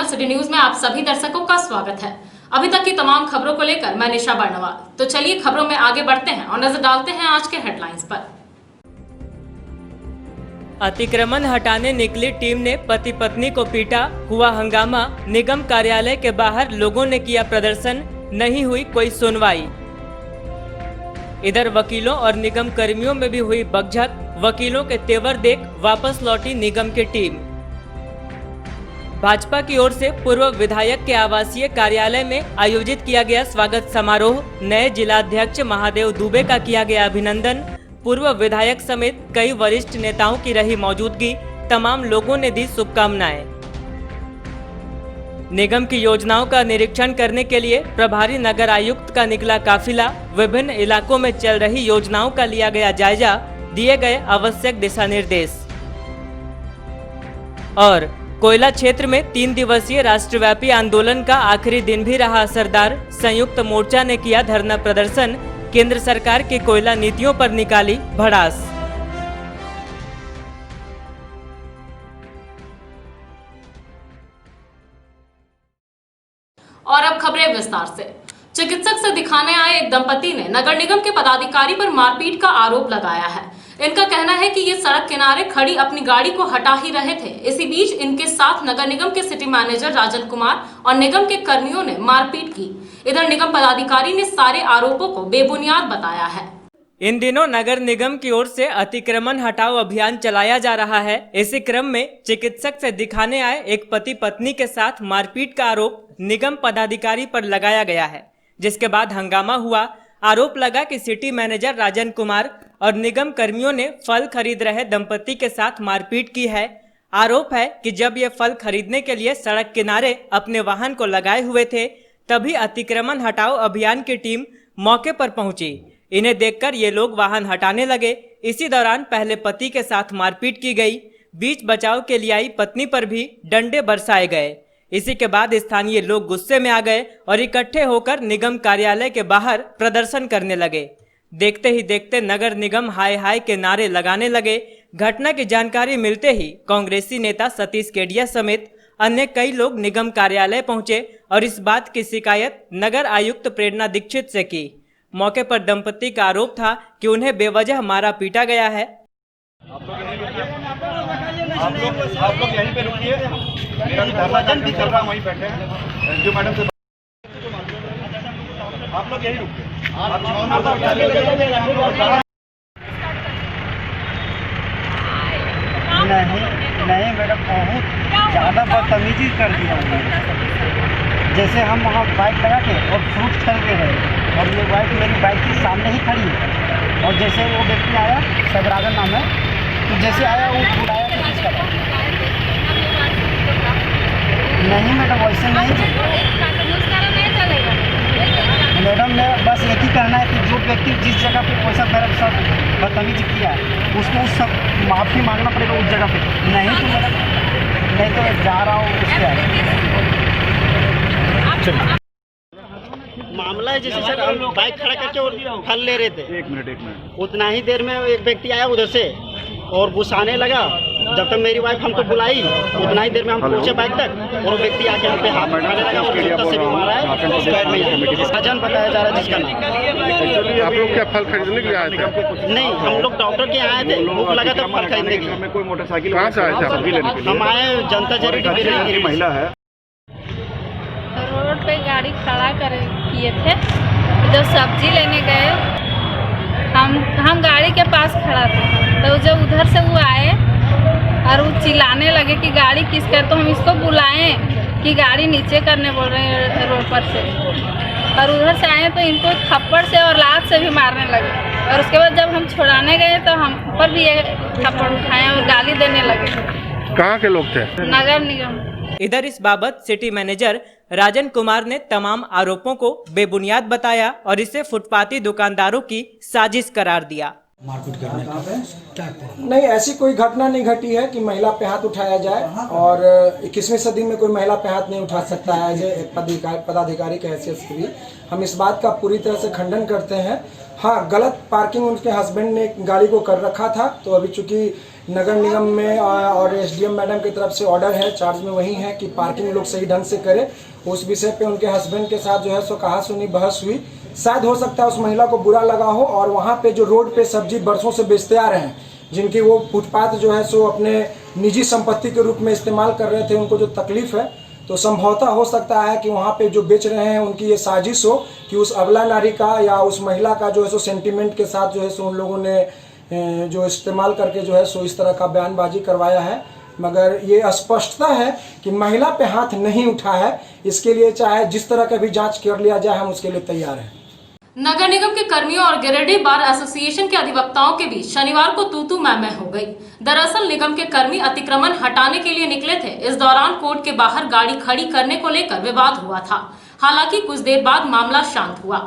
Channel city news में आप सभी दर्शकों का स्वागत है। अभी तक की तमाम खबरों को लेकर मैं निशा बर्नवाल। तो चलिए खबरों में आगे बढ़ते हैं और नजर डालते हैं आज के हेडलाइंस पर। अतिक्रमण हटाने निकली टीम ने पति पत्नी को पीटा, हुआ हंगामा। निगम कार्यालय के बाहर लोगों ने किया प्रदर्शन, नहीं हुई कोई सुनवाई। इधर वकीलों और निगम कर्मियों में भी हुई बकझक। वकीलों के तेवर देख वापस लौटी निगम की टीम। भाजपा की ओर से पूर्व विधायक के आवासीय कार्यालय में आयोजित किया गया स्वागत समारोह। नए जिलाध्यक्ष महादेव दुबे का किया गया अभिनंदन। पूर्व विधायक समेत कई वरिष्ठ नेताओं की रही मौजूदगी। तमाम लोगों ने दी शुभकामनाएं। निगम की योजनाओं का निरीक्षण करने के लिए प्रभारी नगर आयुक्त का निकला काफिला। विभिन्न इलाकों में चल रही योजनाओं का लिया गया जायजा, दिए गए आवश्यक दिशा निर्देश। और कोयला क्षेत्र में 3 दिवसीय राष्ट्रव्यापी आंदोलन का आखिरी दिन भी रहा असरदार। संयुक्त मोर्चा ने किया धरना प्रदर्शन। केंद्र सरकार की कोयला नीतियों पर निकाली भड़ास। और अब खबरें विस्तार से। चिकित्सक से दिखाने आए एक दंपति ने नगर निगम के पदाधिकारी पर मारपीट का आरोप लगाया है। इनका कहना है कि ये सड़क किनारे खड़ी अपनी गाड़ी को हटा ही रहे थे। इसी बीच इनके साथ नगर निगम के सिटी मैनेजर राजन कुमार और निगम के कर्मियों ने मारपीट की। इधर निगम पदाधिकारी ने सारे आरोपों को बेबुनियाद बताया है। इन दिनों नगर निगम की ओर से अतिक्रमण हटाओ अभियान चलाया जा रहा है। इसी क्रम में चिकित्सक से दिखाने आए एक पति पत्नी के साथ मारपीट का आरोप निगम पदाधिकारी पर लगाया गया है, जिसके बाद हंगामा हुआ। आरोप लगा कि सिटी मैनेजर राजन कुमार और निगम कर्मियों ने फल खरीद रहे दंपति के साथ मारपीट की है। आरोप है कि जब ये फल खरीदने के लिए सड़क किनारे अपने वाहन को लगाए हुए थे, तभी अतिक्रमण हटाओ अभियान की टीम मौके पर पहुंची। इन्हें देखकर ये लोग वाहन हटाने लगे। इसी दौरान पहले पति के साथ मारपीट की गई। बीच बचाव के लिए आई पत्नी पर भी डंडे बरसाए गए। इसी के बाद स्थानीय लोग गुस्से में आ गए और इकट्ठे होकर निगम कार्यालय के बाहर प्रदर्शन करने लगे। देखते ही देखते नगर निगम हाय हाय के नारे लगाने लगे। घटना की जानकारी मिलते ही कांग्रेसी नेता सतीश केडिया समेत अन्य कई लोग निगम कार्यालय पहुंचे और इस बात की शिकायत नगर आयुक्त प्रेरणा दीक्षित से की। मौके पर दंपति का आरोप था कि उन्हें बेवजह मारा पीटा गया है। आप लोग यहीं पे रुकिए, मेरा धरना भी चल रहा है, वहीं बैठे हैं। जो मैडम से आप लोग यहीं रुकिए। नहीं मैडम, बहुत ज़्यादा बदतमीजी कर दिया उन्होंने। जैसे हम वहाँ बाइक लगा के और फ्रूट खरीद के गए और ये बाइक मेरी बाइक के सामने ही खड़ी है और जैसे वो व्यक्ति आया, सदराजन नाम है, तो जैसे आया वो बुलाया कि किसका नहीं मैडम, वैसे नहीं मैडम। मैं बस एक ही कहना है कि जो व्यक्ति जिस जगह पे पैसा मेरे साथ बदतमीजी किया उसको उस सब माफ़ी मांगना पड़ेगा उस जगह पे। नहीं तो मैडम, नहीं तो मैं जा रहा हूँ उसके मामला है। जैसे सर हम बाइक खड़ा करके और फल ले रहे थे, एक मिनट उतना ही देर में एक व्यक्ति आया उधर से और गुस्साने लगा। जब तक मेरी वाइफ हमको बुलाई उतना ही देर में हम पहुंचे बाइक तक और व्यक्ति आके हम पे हाथ उठाने लगा और जूता से भी मारा है। साजन बताया जा रहा है जिसका नाम। आप लोग क्या फल खरीदने के लिए आए थे? नहीं, हम लोग डॉक्टर के आए थे, भूख लगा था फल खरीदने के लिए। कोई मोटरसाइकिल कहाँ से आए थे सब्जी लेने के लिए? हम आए जनता चैरिटी महिला है। रोड पे गाड़ी खड़ा किए थे, जब सब्जी लेने गए हम गाड़ी के पास खड़ा थे, तो जब उधर से वो आए और वो चिल्लाने लगे कि गाड़ी किस कर, तो हम इसको बुलाएं कि गाड़ी नीचे करने बोल रहे हैं रोड पर से, और उधर से आए तो इनको थप्पड़ से और लात से भी मारने लगे। और उसके बाद जब हम छुड़ाने गए तो हम पर भी एक थप्पड़ उठाए और गाली देने लगे। कहाँ के लोग थे? नगर निगम। इधर इस बाबत सिटी मैनेजर राजन कुमार ने तमाम आरोपों को बेबुनियाद बताया और इसे फुटपाती दुकानदारों की साजिश करार दिया। मारपीट करने का नहीं, ऐसी कोई घटना नहीं घटी है कि महिला पे हाथ उठाया जाए, और 21वीं सदी में कोई महिला पे हाथ नहीं उठा सकता है। एज एक पदाधिकारी की हैसियत से भी हम इस बात का पूरी तरह से खंडन करते हैं। हाँ, गलत पार्किंग उनके हस्बैंड ने गाड़ी को कर रखा था, तो अभी चूंकि नगर निगम में और एसडीएम मैडम की तरफ से ऑर्डर है, चार्ज में वही है कि पार्किंग लोग सही ढंग से करें। उस विषय पे उनके हस्बैंड के साथ जो है सो कहा सुनी बहस हुई। शायद हो सकता है उस महिला को बुरा लगा हो, और वहाँ पे जो रोड पे सब्जी बरसों से बेचते आ रहे हैं, जिनकी वो फुटपाथ जो है सो अपने निजी संपत्ति के रूप में इस्तेमाल कर रहे थे, उनको जो तकलीफ है, तो संभवतः हो सकता है कि वहाँ पे जो बेच रहे हैं उनकी ये साजिश हो कि उस अबला नारी का या उस महिला का जो है सो सेंटीमेंट के साथ जो है सो उन लोगों ने जो इस्तेमाल करके जो है सो इस तरह का बयानबाजी करवाया है। मगर ये स्पष्टता है कि महिला पे हाथ नहीं उठा है। इसके लिए चाहे जिस तरह का भी जांच कर लिया जाए, हम उसके लिए तैयार हैं। नगर निगम के कर्मियों और गिरिडीह बार एसोसिएशन के अधिवक्ताओं के बीच शनिवार को तू-तू मैं हो गई। दरअसल निगम के कर्मी अतिक्रमण हटाने के लिए निकले थे। इस दौरान कोर्ट के बाहर गाड़ी खड़ी करने को लेकर विवाद हुआ था। हालांकि कुछ देर बाद मामला शांत हुआ।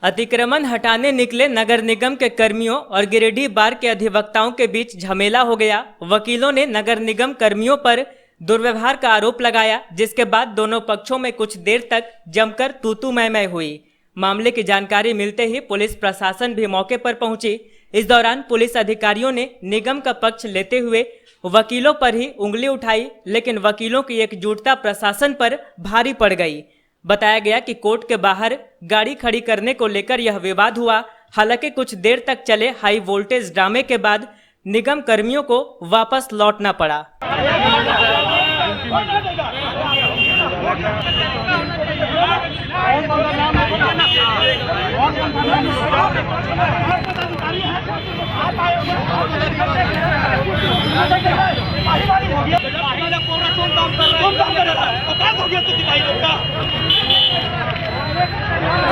अतिक्रमण हटाने निकले नगर निगम के कर्मियों और गिरिडीह बार के अधिवक्ताओं के बीच झमेला हो गया। वकीलों ने नगर निगम कर्मियों पर दुर्व्यवहार का आरोप लगाया, जिसके बाद दोनों पक्षों में कुछ देर तक जमकर तू-तू मैं हुई। मामले की जानकारी मिलते ही पुलिस प्रशासन भी मौके पर पहुंची। इस दौरान पुलिस अधिकारियों ने निगम का पक्ष लेते हुए वकीलों पर ही उंगली उठाई, लेकिन वकीलों की एकजुटता प्रशासन पर भारी पड़ गई। बताया गया कि कोर्ट के बाहर गाड़ी खड़ी करने को लेकर यह विवाद हुआ। हालांकि कुछ देर तक चले हाई वोल्टेज ड्रामे के बाद निगम कर्मियों को वापस लौटना पड़ा।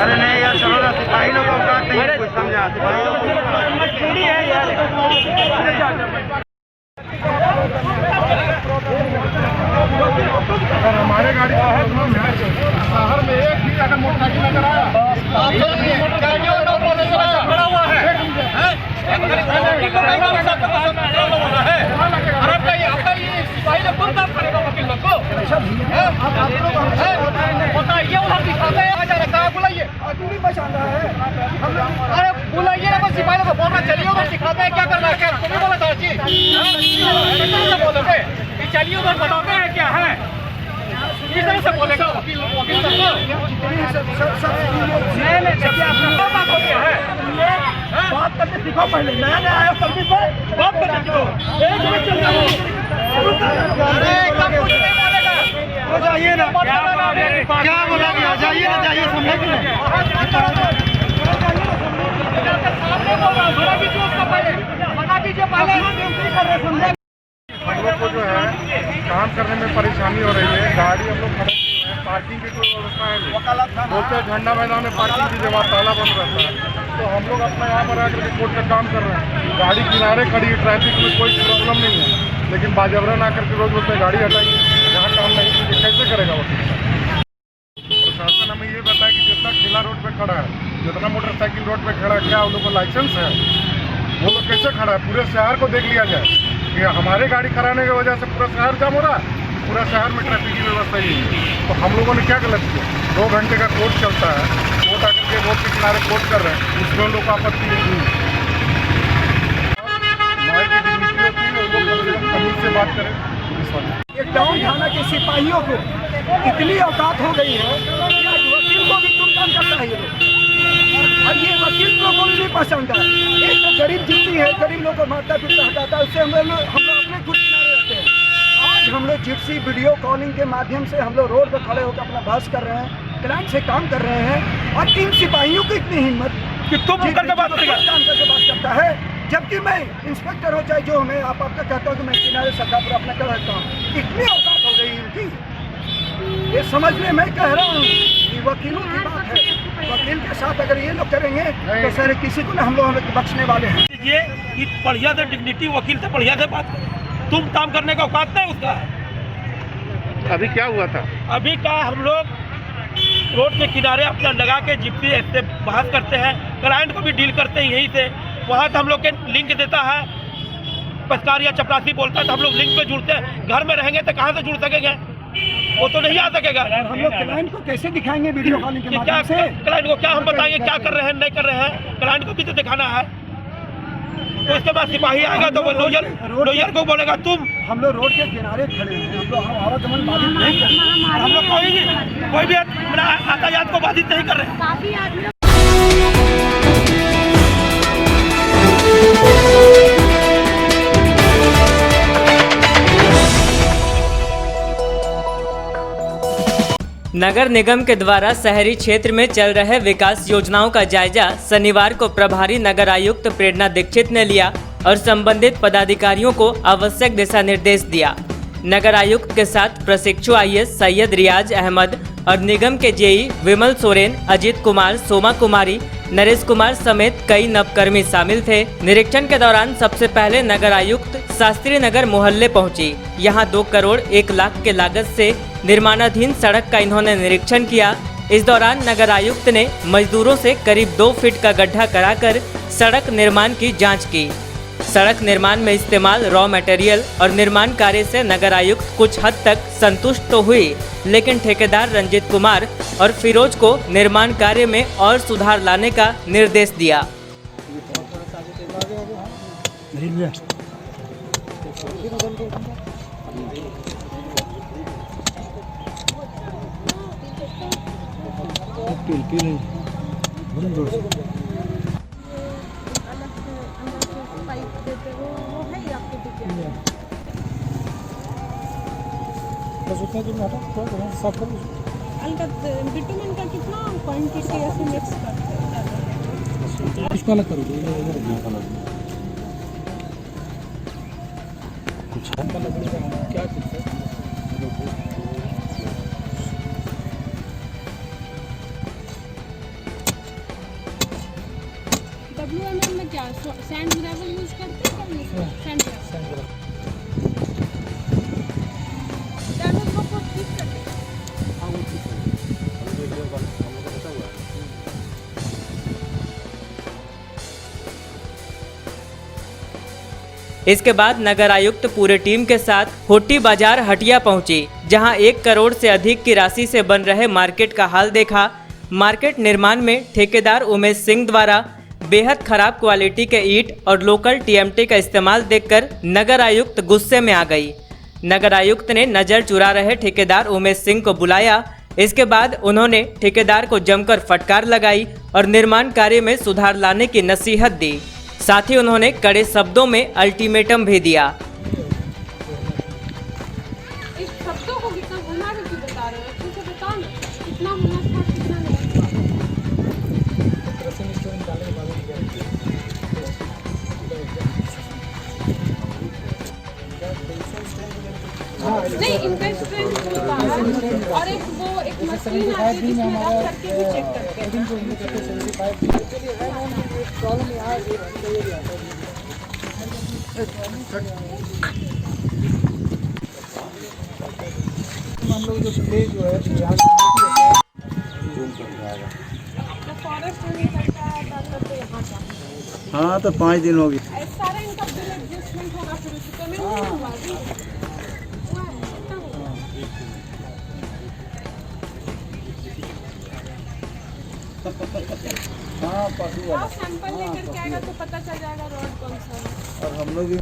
अरे नहीं यार, चलो ना, सिपाही लोग को औकात नहीं है, कुछ समझा मजबूरी है यार। अगर हमारे गाड़ी का है शहर में एक भी अगर मोटरसाइकिल नजर आया खड़ा हुआ है, सिपाही लोग कौन काम करेगा वकील लोग को? बताइए, उधर दिखाते हैं, बुलाइए, अरे बुलाइए ना, बस सिपाही लोग को बोलना, चलिए उधर दिखाते हैं क्या करना है। क्या तुम्हें बोला था जी, बोलोगे कि चलिए उधर बताते हैं क्या है, किस तरह से बोलेगा वकील बात हो गया है। बात करके सीखो, पहले नया नया आया सर्विस में बात करके सीखो। एक मिनट चलिए, जाइए ना, क्या बोला गया, जाइए ना, जाइए, समझे कि नहीं? हम लोग को जो है काम करने में परेशानी हो रही है। गाड़ी हम लोग खड़े हुए हैं, पार्किंग की कोई व्यवस्था है नहीं। बोलते झंडा मैदान में पार्किंग की जगह ताला बंद रहता है, तो हम लोग अपना यहाँ पर आकर के कोर्ट का काम कर रहे हैं। गाड़ी किनारे खड़ी है, ट्रैफिक में कोई प्रॉब्लम नहीं है, लेकिन बाजबरन आकर के रोज बोलते गाड़ी हटाइए, यहाँ काम नहीं कीजिए, कैसे करेगा वकील? प्रशासन हमें ये बताया कि जितना ठेला रोड पे खड़ा है, जितना मोटरसाइकिल रोड पे खड़ा है, क्या उन लोगों को लाइसेंस है? वो लोग कैसे खड़ा है? पूरे शहर को देख लिया जाए कि हमारे गाड़ी कराने की वजह से पूरा शहर जाम हो रहा है, पूरा शहर में ट्रैफिक की व्यवस्था ही है। तो हम लोगों ने क्या गलत किया? 2 घंटे का कोर्ट चलता है, कोर्ट आकर के रोड के किनारे कोर्ट कर रहे हैं, उसमें लोग को आपत्ति नहीं है। से बात करें पुलिस वाले। एक टाउन थाना के सिपाहियों को इतनी औकात हो गई है कि आज वकील को भी तुमकम करता है ये लोग, और ये वकील को भी नहीं पसंद है। एक तो गरीब जितनी है, गरीब लोग को मारता पीटता हटाता है, उससे हम लोग अपने खुद किनारे रहते हैं। आज हम लोग जिप्सी वीडियो कॉलिंग के माध्यम से हम लोग रोड पर खड़े होकर अपना बहस कर रहे हैं, क्लाइंट से काम कर रहे हैं, और 3 सिपाहियों की इतनी हिम्मत कि तुम करके बात करता है, जबकि मैं इंस्पेक्टर हो चाहे जो मैं आपका कहता हूँ कि मैं किनारे सरकार अपना कर रहता हूँ। इतनी औकात हो गई इनकी, ये समझ में मैं कह रहा हूँ कि वकीलों की बात है। वकील के साथ अगर ये लोग करेंगे तो सर किसी को ना हम लोग बख्शने वाले हैं। ये कि बढ़िया से डिग्निटी वकील से बढ़िया से बात करें, तुम काम करने का औकात नहीं उसका। अभी क्या हुआ था? अभी क्या, हम लोग रोड के किनारे अपना लगा के जिप्सी से बहस करते हैं, क्लाइंट को भी डील करते हैं यहीं से। वहाँ तो हम लोग के लिंक देता है, पचकार या चपरासी बोलता है तो हम लोग लिंक पे जुड़ते हैं। घर में रहेंगे तो कहाँ से जुड़ सकेंगे? वो तो नहीं आ सकेगा। हम लोग क्लाइंट को कैसे दिखाएंगे वीडियो कॉलिंग के क्या माध्यम से? क्लाइंट को क्या हम बताएंगे क्या कर रहे हैं नहीं कर रहे हैं? क्लाइंट को भी तो दिखाना है। तो उसके बाद सिपाही आएगा तो वो लॉयर को बोलेगा तुम। हम लोग रोड के किनारे खड़े हैं, हम लोग आवागमन बाधित नहीं कर रहे हैं। हम लोग कोई भी यातायात को बाधित नहीं कर रहे हैं। नगर निगम के द्वारा शहरी क्षेत्र में चल रहे विकास योजनाओं का जायजा शनिवार को प्रभारी नगर आयुक्त प्रेरणा दीक्षित ने लिया और संबंधित पदाधिकारियों को आवश्यक दिशा निर्देश दिया। नगर आयुक्त के साथ प्रशिक्षु IAS सैयद रियाज अहमद और निगम के जेई विमल सोरेन, अजीत कुमार, सोमा कुमारी, नरेश कुमार समेत कई नवकर्मी शामिल थे। निरीक्षण के दौरान सबसे पहले नगर आयुक्त शास्त्री नगर मोहल्ले पहुंची। यहां 2 करोड़ 1 लाख के लागत से निर्माणाधीन सड़क का इन्होंने निरीक्षण किया। इस दौरान नगर आयुक्त ने मजदूरों से करीब 2 फीट का गड्ढा कराकर सड़क निर्माण की जाँच की। सड़क निर्माण में इस्तेमाल रॉ मटेरियल और निर्माण कार्य से नगर आयुक्त कुछ हद तक संतुष्ट तो हुई, लेकिन ठेकेदार रंजीत कुमार और फिरोज को निर्माण कार्य में और सुधार लाने का निर्देश दिया। बिटुमेन का कितना क्वांटिटी ऐसे मिक्स करते हैं? उसको अलग करो, कुछ क्या WMM में क्या सैंड ग्रेवल यूज करते हैं? सैंड ग्रेवल ठीक करते हैं। इसके बाद नगर आयुक्त पूरे टीम के साथ होटी बाजार हटिया पहुंची, जहां 1 करोड़ से अधिक की राशि से बन रहे मार्केट का हाल देखा। मार्केट निर्माण में ठेकेदार उमेश सिंह द्वारा बेहद खराब क्वालिटी के ईंट और लोकल TMT का इस्तेमाल देखकर नगर आयुक्त गुस्से में आ गई। नगर आयुक्त ने नजर चुरा रहे ठेकेदार उमेश सिंह को बुलाया। इसके बाद उन्होंने ठेकेदार को जमकर फटकार लगाई और निर्माण कार्य में सुधार लाने की नसीहत दी। साथ ही उन्होंने कड़े शब्दों में अल्टीमेटम भी दिया। इस शब्दों को कितना घुमा के बता रहे हो? अच्छे से बताओ ना, कितना होना था कितना नहीं। नहीं, इनका स्ट्रेंथ होता है और एक मशीन आती है जिसमें रख करके भी चेक करते हैं। हम लोग जो प्ले जो है फॉरेस्ट में करता है तो यहाँ का। हाँ तो 5 दिन हो गए। सारा इनका बिल एडजस्टमेंट होगा फिर उसको पेमेंट नहीं हुआ अभी। हाँ पशु वाला सैंपल लेकर के आएगा तो पता चल जाएगा रोड कौन सा है। और हम लोग भी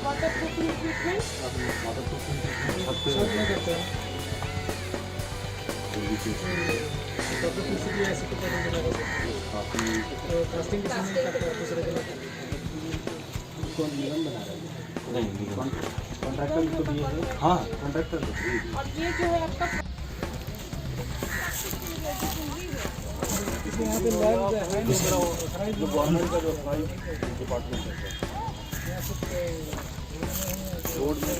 वाटर प्रूफिंग इक्विपमेंट कौन हाँ कॉन्ट्रैक्टर और ये जो है आपका यहाँ पे लैब है जो गवर्नमेंट का जो डिपार्टमेंट है रोड में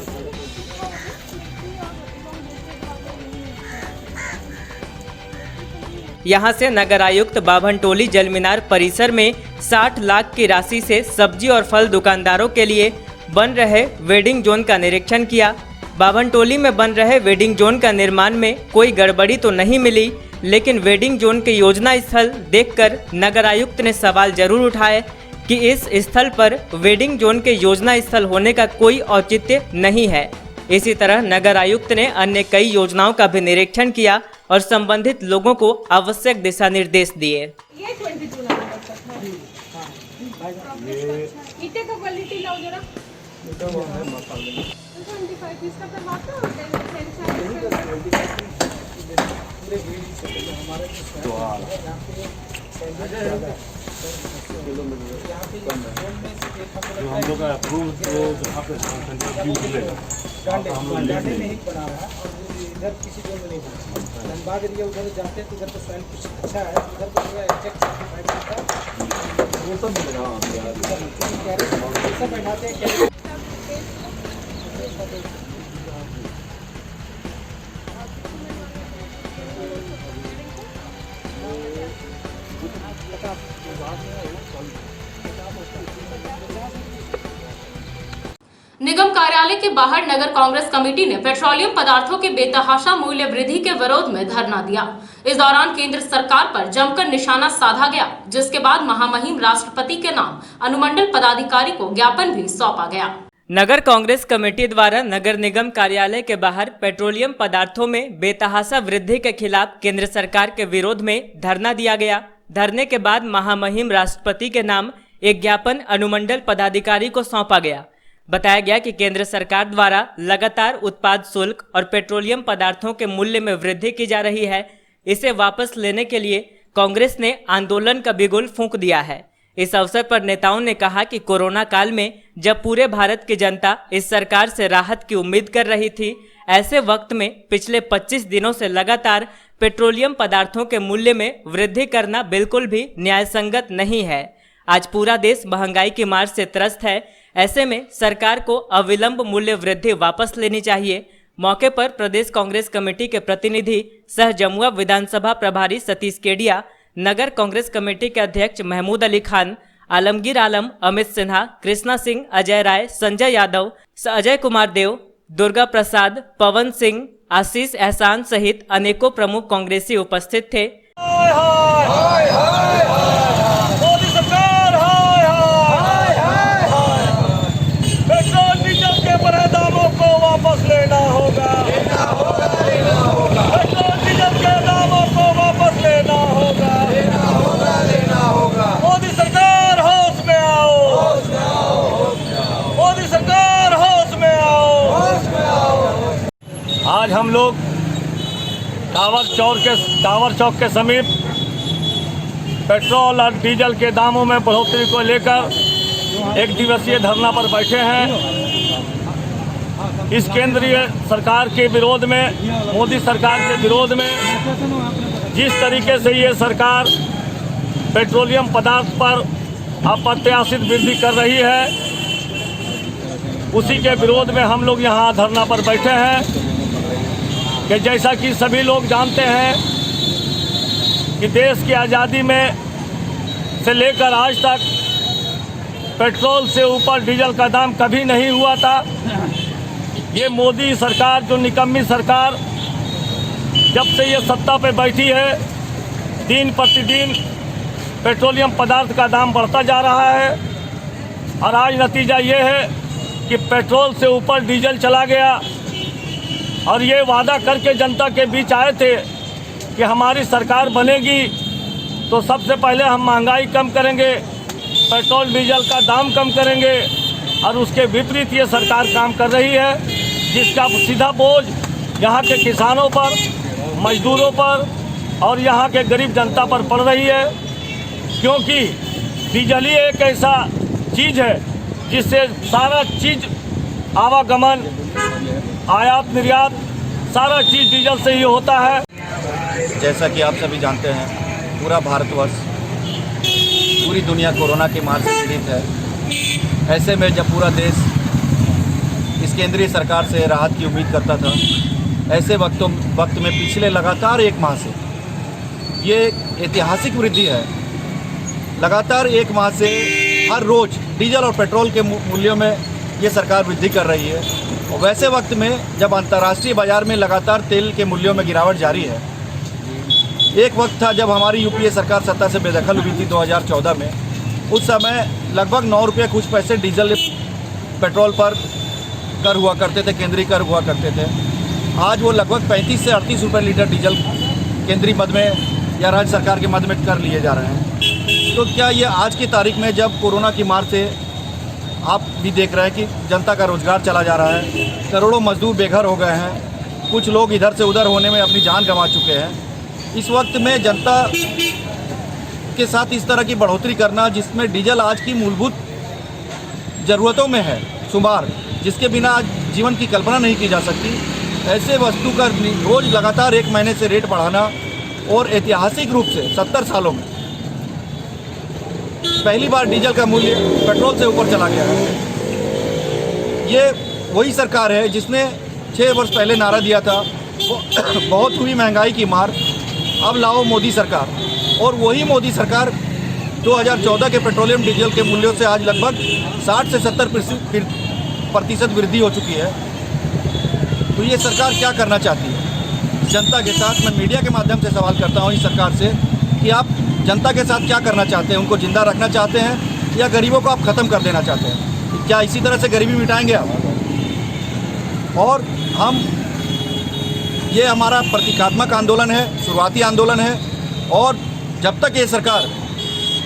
यहाँ से नगर आयुक्त बाभनटोली जल मीनार परिसर में 60 लाख की राशि से सब्जी और फल दुकानदारों के लिए बन रहे वेडिंग जोन का निरीक्षण किया। बाभनटोली में बन रहे वेडिंग जोन का निर्माण में कोई गड़बड़ी तो नहीं मिली, लेकिन वेडिंग जोन के योजना स्थल देखकर नगर आयुक्त ने सवाल जरूर उठाए कि इस स्थल पर वेडिंग जोन के योजना स्थल होने का कोई औचित्य नहीं है। इसी तरह नगर आयुक्त ने अन्य कई योजनाओं का भी निरीक्षण किया और संबंधित लोगों को आवश्यक दिशा निर्देश दिए। ये 22 नंबर तक है। ईटे का क्वालिटी लाओ जरा। 25 इसका करवाते हो जो हम लोग का अप्रूव तो जहाँ पे मिलेगा हम लोग में ही बना रहा है और इधर किसी जोन में नहीं बना। धनबाद एरिया उधर जाते हैं तो उधर तो सॉइल कुछ अच्छा है, उधर तो पूरा एग्जैक्ट वो सब मिलेगा सब बैठाते हैं। निगम कार्यालय के बाहर नगर कांग्रेस कमेटी ने पेट्रोलियम पदार्थों के बेतहाशा मूल्य वृद्धि के विरोध में धरना दिया। इस दौरान केंद्र सरकार पर जमकर निशाना साधा गया, जिसके बाद महामहिम राष्ट्रपति के नाम अनुमंडल पदाधिकारी को ज्ञापन भी सौंपा गया। नगर कांग्रेस कमेटी द्वारा नगर निगम कार्यालय के बाहर पेट्रोलियम पदार्थों में बेतहाशा वृद्धि के खिलाफ केंद्र सरकार के विरोध में धरना दिया गया। धरने के बाद महामहिम राष्ट्रपति के नाम एक ज्ञापन अनुमंडल पदाधिकारी को सौंपा गया। बताया गया कि केंद्र सरकार द्वारा लगातार उत्पाद शुल्क और पेट्रोलियम पदार्थों के मूल्य में वृद्धि की जा रही है। इसे वापस लेने के लिए कांग्रेस ने आंदोलन का बिगुल फूंक दिया है। इस अवसर पर नेताओं ने कहा कि कोरोना काल में जब पूरे भारत की जनता इस सरकार से राहत की उम्मीद कर रही थी, ऐसे वक्त में पिछले 25 दिनों से लगातार पेट्रोलियम पदार्थों के मूल्य में वृद्धि करना बिल्कुल भी न्यायसंगत नहीं है। आज पूरा देश महंगाई की मार से त्रस्त है। ऐसे में सरकार को अविलंब मूल्य वृद्धि वापस लेनी चाहिए। मौके पर प्रदेश कांग्रेस कमेटी के प्रतिनिधि सह जमुआ विधानसभा प्रभारी सतीश केडिया, नगर कांग्रेस कमेटी के अध्यक्ष महमूद अली खान, आलमगीर आलम, अमित सिन्हा, कृष्णा सिंह, अजय राय, संजय यादव, अजय कुमार देव, दुर्गा प्रसाद, पवन सिंह, आशीष एहसान सहित अनेकों प्रमुख कांग्रेसी उपस्थित थे। मोदी सरकार पेट्रोल डीजल के बढ़े दामों को वापस लेना होगा। पेट्रोल डीजल के दामों को वापस लेना होगा। मोदी सरकार होश में आओ। मोदी सरकार होश में आओ। आज हम लोग टावर चौक के समीप पेट्रोल और डीजल के दामों में बढ़ोतरी को लेकर एक दिवसीय धरना पर बैठे हैं। इस केंद्रीय सरकार के विरोध में, मोदी सरकार के विरोध में जिस तरीके से ये सरकार पेट्रोलियम पदार्थ पर अप्रत्याशित वृद्धि कर रही है, उसी के विरोध में हम लोग यहाँ धरना पर बैठे हैं। कि जैसा कि सभी लोग जानते हैं कि देश की आज़ादी में से लेकर आज तक पेट्रोल से ऊपर डीजल का दाम कभी नहीं हुआ था। ये मोदी सरकार, जो निकम्मी सरकार जब से ये सत्ता पे बैठी है, दिन प्रतिदिन पेट्रोलियम पदार्थ का दाम बढ़ता जा रहा है। और आज नतीजा ये है कि पेट्रोल से ऊपर डीजल चला गया। और ये वादा करके जनता के बीच आए थे कि हमारी सरकार बनेगी तो सबसे पहले हम महंगाई कम करेंगे, पेट्रोल डीजल का दाम कम करेंगे। और उसके विपरीत ये सरकार काम कर रही है, जिसका सीधा बोझ यहाँ के किसानों पर, मजदूरों पर और यहाँ के गरीब जनता पर पड़ रही है। क्योंकि डीजल ही एक ऐसा चीज़ है जिससे सारा चीज़ आवागमन, आयात निर्यात सारा चीज़ डीजल से ही होता है। जैसा कि आप सभी जानते हैं, पूरा भारतवर्ष, पूरी दुनिया कोरोना की मार से पीड़ित है। ऐसे में जब पूरा देश इस केंद्रीय सरकार से राहत की उम्मीद करता था, ऐसे वक्त में पिछले लगातार एक माह से ये ऐतिहासिक वृद्धि है। लगातार एक माह से हर रोज़ डीजल और पेट्रोल के मूल्यों में ये सरकार वृद्धि कर रही है। और वैसे वक्त में जब अंतर्राष्ट्रीय बाज़ार में लगातार तेल के मूल्यों में गिरावट जारी है, एक वक्त था जब हमारी यूपीए सरकार सत्ता से बेदखल हुई थी 2014 में। उस समय लगभग 9 रुपये कुछ पैसे डीजल पेट्रोल पर कर हुआ करते थे, केंद्रीय कर हुआ करते थे। आज वो लगभग 35 से 38 रुपये लीटर डीजल केंद्रीय मद में या राज्य सरकार के मद में कर लिए जा रहे हैं। तो क्या ये आज की तारीख में जब कोरोना की मार से आप भी देख रहे हैं कि जनता का रोज़गार चला जा रहा है, करोड़ों मजदूर बेघर हो गए हैं, कुछ लोग इधर से उधर होने में अपनी जान गंवा चुके हैं। इस वक्त में जनता के साथ इस तरह की बढ़ोतरी करना, जिसमें डीजल आज की मूलभूत ज़रूरतों में है शुमार, जिसके बिना आज जीवन की कल्पना नहीं की जा सकती, ऐसे वस्तु का रोज़ लगातार एक महीने से रेट बढ़ाना और ऐतिहासिक रूप से 70 सालों में पहली बार डीजल का मूल्य पेट्रोल से ऊपर चला गया है। ये वही सरकार है जिसने 6 वर्ष पहले नारा दिया था, बहुत हुई महंगाई की मार, अब लाओ मोदी सरकार। और वही मोदी सरकार 2014 के पेट्रोलियम डीजल के मूल्यों से आज लगभग 60 से 70% वृद्धि हो चुकी है। तो ये सरकार क्या करना चाहती है जनता के साथ? मैं मीडिया के माध्यम से सवाल करता हूँ इस सरकार से कि आप जनता के साथ क्या करना चाहते हैं? उनको जिंदा रखना चाहते हैं या गरीबों को आप ख़त्म कर देना चाहते हैं? क्या इसी तरह से गरीबी मिटाएंगे आप? और ये हमारा प्रतीकात्मक आंदोलन है, शुरुआती आंदोलन है, और जब तक ये सरकार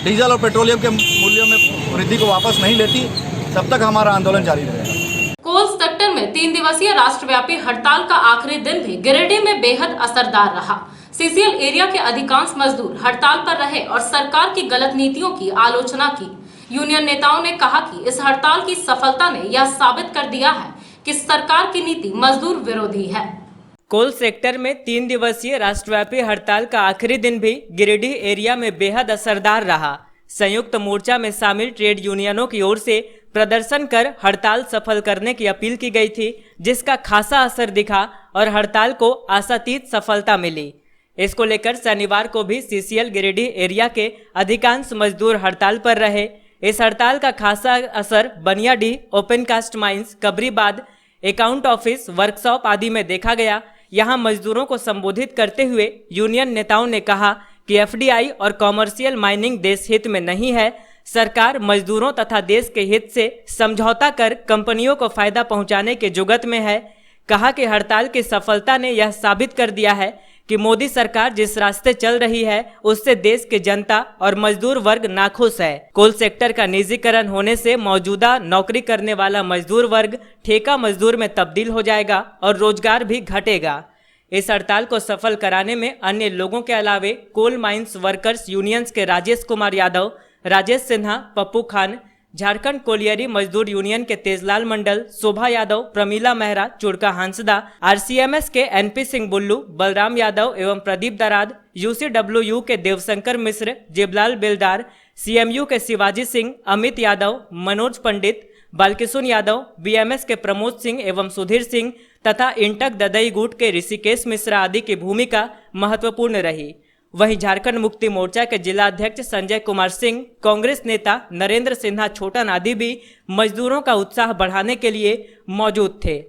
डीजल और पेट्रोलियम के मूल्यों में वृद्धि को वापस नहीं लेती, तब तक हमारा आंदोलन जारी रहेगा। कोल सेक्टर में 3 दिवसीय राष्ट्रव्यापी हड़ताल का आखिरी दिन भी गिरिडीह में बेहद असरदार रहा। सीसीएल एरिया के अधिकांश मजदूर हड़ताल पर रहे और सरकार की गलत नीतियों की आलोचना की। यूनियन नेताओं ने कहा कि इस हड़ताल की सफलता ने यह साबित कर दिया है कि सरकार की नीति मजदूर विरोधी है। कोल सेक्टर में 3 दिवसीय राष्ट्रव्यापी हड़ताल का आखिरी दिन भी गिरिडीह एरिया में बेहद असरदार रहा। संयुक्त मोर्चा में शामिल ट्रेड यूनियनों की ओर से प्रदर्शन कर हड़ताल सफल करने की अपील की गई थी, जिसका खासा असर दिखा और हड़ताल को आशातीत सफलता मिली। इसको लेकर शनिवार को भी सीसीएल गिरिडीह एरिया के अधिकांश मजदूर हड़ताल पर रहे। इस हड़ताल का खासा असर Baniyadih, open cast mines, Kabribad, account office, workshop आदि में देखा गया। यहां मजदूरों को संबोधित करते हुए यूनियन नेताओं ने कहा कि एफडीआई और कॉमर्शियल माइनिंग देश हित में नहीं है। सरकार मजदूरों तथा देश के हित से समझौता कर कंपनियों को फायदा पहुंचाने के जुगत में है। कहा कि हड़ताल की सफलता ने यह साबित कर दिया है कि मोदी सरकार जिस रास्ते चल रही है उससे देश की जनता और मजदूर वर्ग नाखुश है। कोल सेक्टर का निजीकरण होने से मौजूदा नौकरी करने वाला मजदूर वर्ग ठेका मजदूर में तब्दील हो जाएगा और रोजगार भी घटेगा। इस हड़ताल को सफल कराने में अन्य लोगों के अलावे कोल माइंस वर्कर्स यूनियंस के राजेश कुमार यादव, राजेश सिन्हा, पप्पू खान, झारखंड कोलियरी मजदूर यूनियन के तेजलाल मंडल, शोभा यादव, प्रमीला मेहरा, चुड़का हंसदा, आरसीएमएस के एनपी सिंह बुल्लू, बलराम यादव एवं प्रदीप दराद, यूसीडब्ल्यूयू के देवशंकर मिश्र, जिबलाल बेलदार, सीएमयू के शिवाजी सिंह, अमित यादव, मनोज पंडित, बालकिशुन यादव, बीएमएस के प्रमोद सिंह एवं सुधीर सिंह तथा इंटक ददई गुट के ऋषिकेश मिश्रा आदि की भूमिका महत्वपूर्ण रही। वहीं झारखंड मुक्ति मोर्चा के जिला अध्यक्ष संजय कुमार सिंह, कांग्रेस नेता नरेंद्र सिन्हा छोटन आदि भी मजदूरों का उत्साह बढ़ाने के लिए मौजूद थे।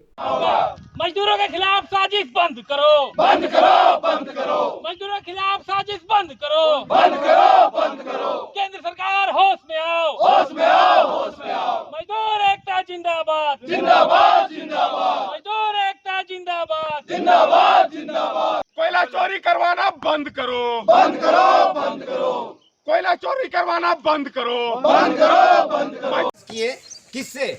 मजदूरों के खिलाफ साजिश बंद करो, बंद करो, बंद करो। मजदूरों के खिलाफ साजिश बंद करो, बंद करो, बंद करो। केंद्र सरकार होश में आओ, होश में आओ, होश में आओ। मजदूर एकता जिंदाबाद, जिंदाबाद, जिंदाबाद। मजदूर एकता जिंदाबाद, जिंदाबाद, जिंदाबाद। कोयला चोरी करवाना बंद करो, बंद करो, बंद करो। कोयला चोरी करवाना बंद करो, बंद करो, बंद करो। किए किससे?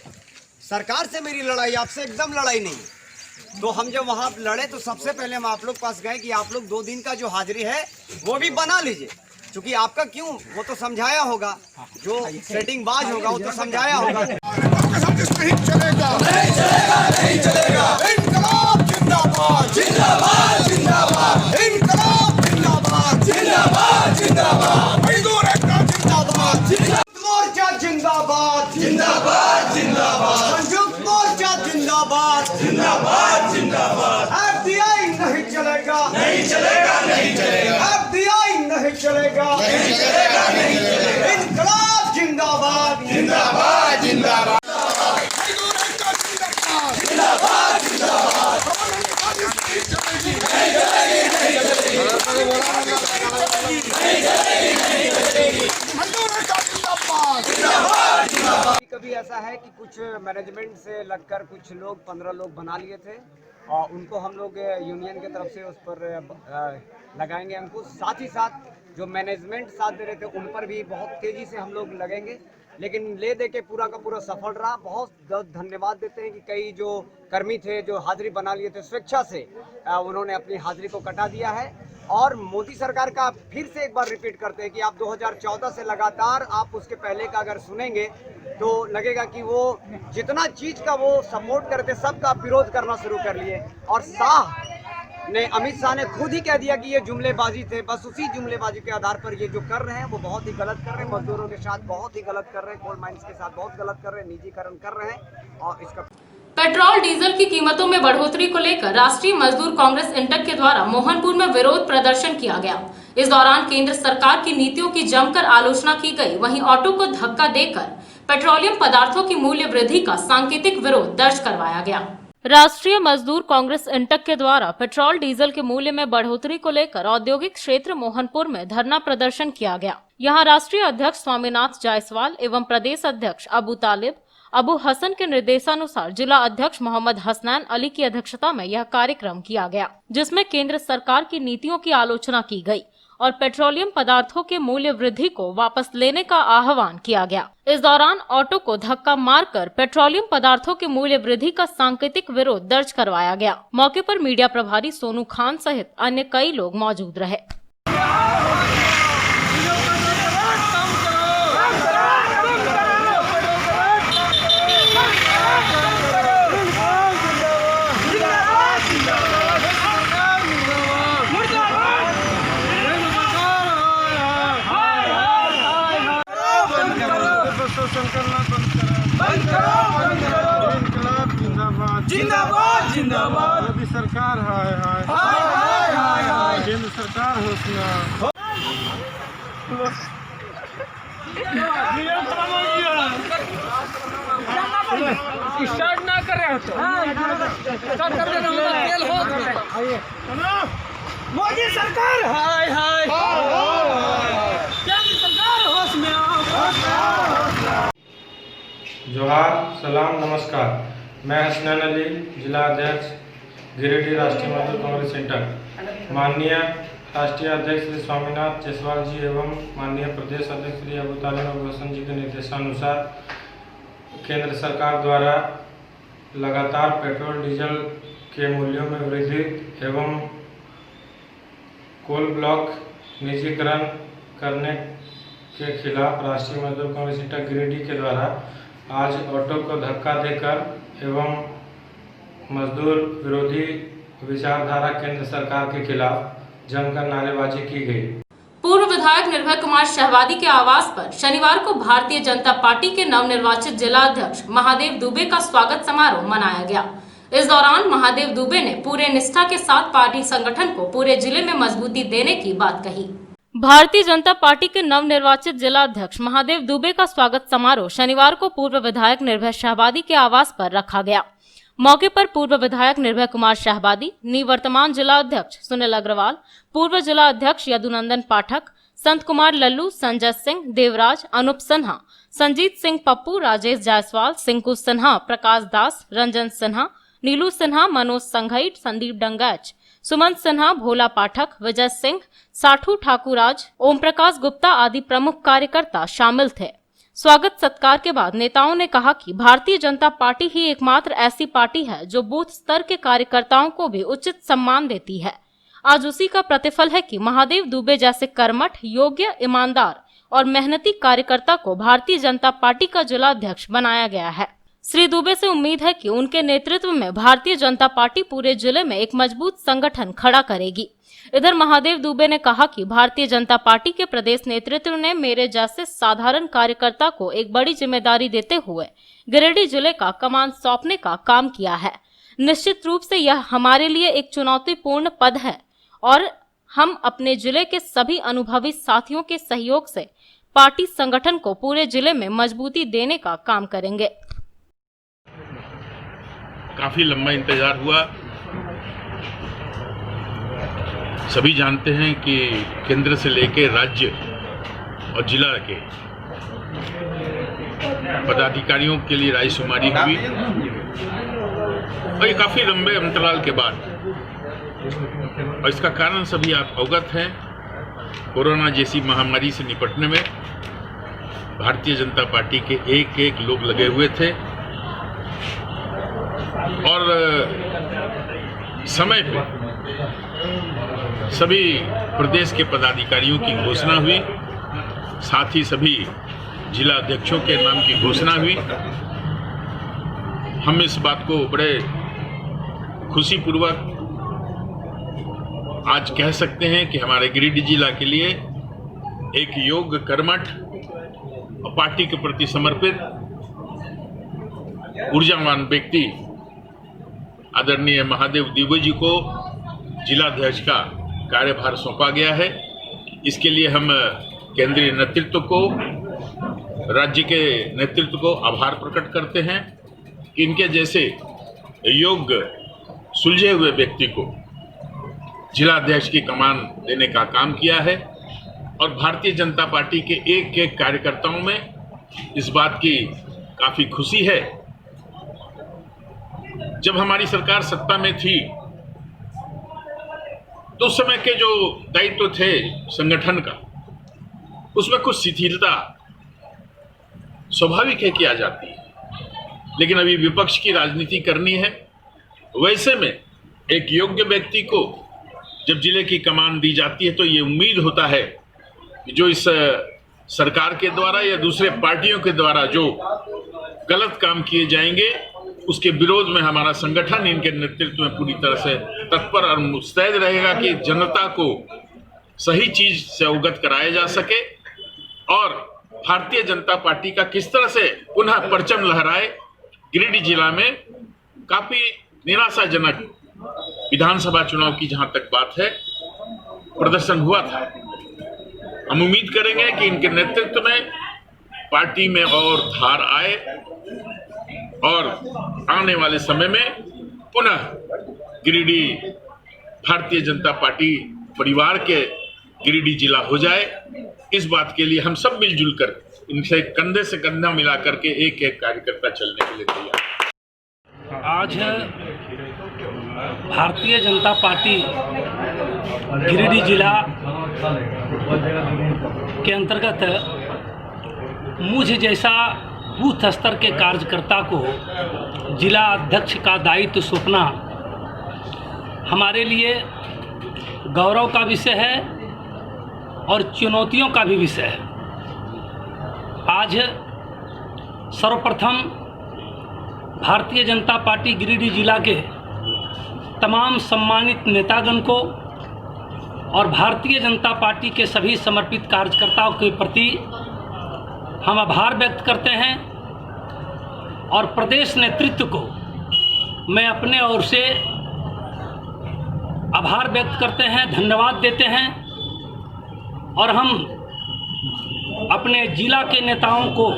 सरकार से मेरी लड़ाई, आपसे एकदम लड़ाई नहीं। तो हम जब वहाँ लड़े तो सबसे पहले हम आप लोग पास गए कि आप लोग 2 दिन का जो हाजिरी है वो भी बना लीजिए। क्योंकि आपका क्यों, वो तो समझाया होगा, जो सेटिंग बाज होगा वो तो समझाया होगा। नहीं चलेगा, नहीं चलेगा, नहीं चलेगा। इनकलाब जिंदाबाद, जिंदाबाद, जिंदाबाद। इनकलाब जिंदाबाद, जिंदाबाद, जिंदाबाद। मजदूर एकता जिंदाबाद, जिंदाबाद। मोर्चा जिंदाबाद, जिंदाबाद, जिंदाबाद। संयुक्त मोर्चा जिंदाबाद, जिंदाबाद, जिंदाबाद। एफडीआई नहीं चलेगा, नहीं चलेगा, नहीं चलेगा। एफडीआई नहीं चलेगा, नहीं चलेगा, नहीं चलेगा। इनकलाब जिंदाबाद, जिंदाबाद, जिंदाबाद। कभी ऐसा है कि कुछ मैनेजमेंट से लगकर कुछ लोग 15 लोग बना लिए थे और उनको हम लोग यूनियन की तरफ से उस पर लगाएंगे अंकुश। साथ ही साथ जो मैनेजमेंट साथ दे रहे थे उन पर भी बहुत तेजी से हम लोग लगेंगे, लेकिन ले दे के पूरा का पूरा सफल रहा। बहुत धन्यवाद देते हैं कि कई जो कर्मी थे जो हाजिरी बना लिए थे स्वेच्छा से, उन्होंने अपनी हाजिरी को कटा दिया है। और मोदी सरकार का फिर से एक बार रिपीट करते हैं कि आप 2014 से लगातार आप उसके पहले का अगर सुनेंगे तो लगेगा कि वो जितना चीज़ का वो सपोर्ट करते सबका विरोध करना शुरू कर लिए। और अमित शाह ने खुद ही कह दिया कि ये जुमलेबाजी थे। बस उसी जुमलेबाजी के आधार पर ये जो कर रहे हैं वो बहुत ही गलत कर रहे हैं, मजदूरों के साथ बहुत ही गलत कर रहे हैं, कोल माइंस के साथ बहुत गलत कर रहे हैं, निजीकरण कर रहे हैं। और इसका पेट्रोल डीजल की कीमतों में बढ़ोतरी को लेकर राष्ट्रीय मजदूर कांग्रेस इंटक के द्वारा मोहनपुर में विरोध प्रदर्शन किया गया। इस दौरान केंद्र सरकार की नीतियों की जमकर आलोचना की गई। वहीं ऑटो को धक्का देकर पेट्रोलियम पदार्थों की मूल्य वृद्धि का सांकेतिक विरोध दर्ज करवाया गया। राष्ट्रीय मजदूर कांग्रेस इंटक के द्वारा पेट्रोल डीजल के मूल्य में बढ़ोतरी को लेकर औद्योगिक क्षेत्र मोहनपुर में धरना प्रदर्शन किया गया। यहां राष्ट्रीय अध्यक्ष स्वामीनाथ जायसवाल एवं प्रदेश अध्यक्ष अबू हसन के निर्देशानुसार जिला अध्यक्ष मोहम्मद हसनैन अली की अध्यक्षता में यह कार्यक्रम किया गया, जिसमें केंद्र सरकार की नीतियों की आलोचना की गई और पेट्रोलियम पदार्थों के मूल्य वृद्धि को वापस लेने का आह्वान किया गया। इस दौरान ऑटो को धक्का मारकर पेट्रोलियम पदार्थों के मूल्य वृद्धि का सांकेतिक विरोध दर्ज करवाया गया। मौके पर मीडिया प्रभारी सोनू खान सहित अन्य कई लोग मौजूद रहे। जिंदाबाद, जिंदाबाद। मोदी सरकार हाय हाय हाय हाय हाय। केंद्र सरकार होशियार। स्टार्ट ना कर रहे हो तो स्टार्ट कर देना होगा, तेल हो। मोदी सरकार हाय हाय, केंद्र सरकार होश में आओ। जोहार, सलाम, नमस्कार। मैं हसनैन अली, जिला अध्यक्ष गिरिडीह राष्ट्रीय मजदूर कांग्रेस इंटक। माननीय राष्ट्रीय अध्यक्ष श्री स्वामीनाथ जायसवाल जी एवं माननीय प्रदेश अध्यक्ष श्री अबू हसन जी के निर्देशानुसार केंद्र सरकार द्वारा लगातार पेट्रोल डीजल के मूल्यों में वृद्धि एवं कोल ब्लॉक निजीकरण करने के खिलाफ राष्ट्रीय मजदूर कांग्रेस इंटक गिरिडीह के द्वारा आज ऑटो को धक्का देकर एवं मजदूर विरोधी विचारधारा केंद्र सरकार के खिलाफ जमकर नारेबाजी की गई। पूर्व विधायक निर्भय कुमार शहवादी के आवास पर शनिवार को भारतीय जनता पार्टी के नवनिर्वाचित जिला अध्यक्ष महादेव दुबे का स्वागत समारोह मनाया गया। इस दौरान महादेव दुबे ने पूरे निष्ठा के साथ पार्टी संगठन को पूरे जिले में मजबूती देने की बात कही। भारतीय जनता पार्टी के नवनिर्वाचित जिला अध्यक्ष महादेव दुबे का स्वागत समारोह शनिवार को पूर्व विधायक निर्भय शहवादी के आवास पर रखा गया। मौके पर पूर्व विधायक निर्भय कुमार शहवादी, निवर्तमान जिला अध्यक्ष सुनील अग्रवाल, पूर्व जिला अध्यक्ष यदुनंदन पाठक, संत कुमार लल्लू, संजय सिंह, देवराज, अनुप सिन्हा, संजीत सिंह पप्पू, राजेश जायसवाल, सिंकू सिन्हा, प्रकाश दास, रंजन सिन्हा, नीलू सिन्हा, मनोज संघईट, संदीप डंगैच, सुमंत सिन्हा, भोला पाठक, विजय सिंह, साठू ठाकुराज, ओम प्रकाश गुप्ता आदि प्रमुख कार्यकर्ता शामिल थे। स्वागत सत्कार के बाद नेताओं ने कहा कि भारतीय जनता पार्टी ही एकमात्र ऐसी पार्टी है जो बूथ स्तर के कार्यकर्ताओं को भी उचित सम्मान देती है। आज उसी का प्रतिफल है कि महादेव दुबे जैसे कर्मठ, योग्य, ईमानदार और मेहनती कार्यकर्ता को भारतीय जनता पार्टी का जिला अध्यक्ष बनाया गया है। श्री दुबे से उम्मीद है कि उनके नेतृत्व में भारतीय जनता पार्टी पूरे जिले में एक मजबूत संगठन खड़ा करेगी। इधर महादेव दुबे ने कहा कि भारतीय जनता पार्टी के प्रदेश नेतृत्व ने मेरे जैसे साधारण कार्यकर्ता को एक बड़ी जिम्मेदारी देते हुए गिरिडीह जिले का कमान सौंपने का काम किया है। निश्चित रूप से यह हमारे लिए एक चुनौतीपूर्ण पद है और हम अपने जिले के सभी अनुभवी साथियों के सहयोग से पार्टी संगठन को पूरे जिले में मजबूती देने का काम करेंगे। काफी लंबा इंतजार हुआ। सभी जानते हैं कि केंद्र से लेकर राज्य और जिला के पदाधिकारियों के लिए रायशुमारी हुई और ये काफी लंबे अंतराल के बाद, और इसका कारण सभी आप अवगत हैं। कोरोना जैसी महामारी से निपटने में भारतीय जनता पार्टी के एक एक लोग लगे हुए थे और समय पे सभी प्रदेश के पदाधिकारियों की घोषणा हुई, साथ ही सभी जिला अध्यक्षों के नाम की घोषणा हुई। हम इस बात को बड़े खुशीपूर्वक आज कह सकते हैं कि हमारे गिरिडीह जिला के लिए एक योग्य, कर्मठ और पार्टी के प्रति समर्पित ऊर्जावान व्यक्ति आदरणीय महादेव दुबे जी को जिलाध्यक्ष का कार्यभार सौंपा गया है। इसके लिए हम केंद्रीय नेतृत्व को, राज्य के नेतृत्व को आभार प्रकट करते हैं कि इनके जैसे योग्य, सुलझे हुए व्यक्ति को जिलाध्यक्ष की कमान देने का काम किया है। और भारतीय जनता पार्टी के एक एक कार्यकर्ताओं में इस बात की काफी खुशी है। जब हमारी सरकार सत्ता में थी तो उस समय के जो दायित्व थे संगठन का, उसमें कुछ शिथिलता स्वाभाविक है कि आ जाती है, लेकिन अभी विपक्ष की राजनीति करनी है। वैसे में एक योग्य व्यक्ति को जब जिले की कमान दी जाती है तो ये उम्मीद होता है कि जो इस सरकार के द्वारा या दूसरे पार्टियों के द्वारा जो गलत काम किए जाएंगे उसके विरोध में हमारा संगठन इनके नेतृत्व में पूरी तरह से तत्पर और मुस्तैद रहेगा कि जनता को सही चीज से अवगत कराया जा सके और भारतीय जनता पार्टी का किस तरह से पुनः परचम लहराए। गिरिडीह जिला में काफी निराशाजनक विधानसभा चुनाव की जहां तक बात है प्रदर्शन हुआ था। हम उम्मीद करेंगे कि इनके नेतृत्व में पार्टी में और धार आए और आने वाले समय में पुनः गिरिडीह भारतीय जनता पार्टी परिवार के गिरिडीह जिला हो जाए। इस बात के लिए हम सब मिलजुल कर इनसे कंधे से कंधा मिला करके एक एक कार्यकर्ता चलने के लिए तैयार। आज भारतीय जनता पार्टी गिरिडीह जिला के अंतर्गत मुझ जैसा बूथ स्तर के कार्यकर्ता को जिला अध्यक्ष का दायित्व सौंपना हमारे लिए गौरव का विषय है और चुनौतियों का भी विषय है। आज सर्वप्रथम भारतीय जनता पार्टी गिरिडीह जिला के तमाम सम्मानित नेतागण को और भारतीय जनता पार्टी के सभी समर्पित कार्यकर्ताओं के प्रति हम आभार व्यक्त करते हैं और प्रदेश नेतृत्व को मैं अपने ओर से आभार व्यक्त करते हैं, धन्यवाद देते हैं। और हम अपने जिला के नेताओं को,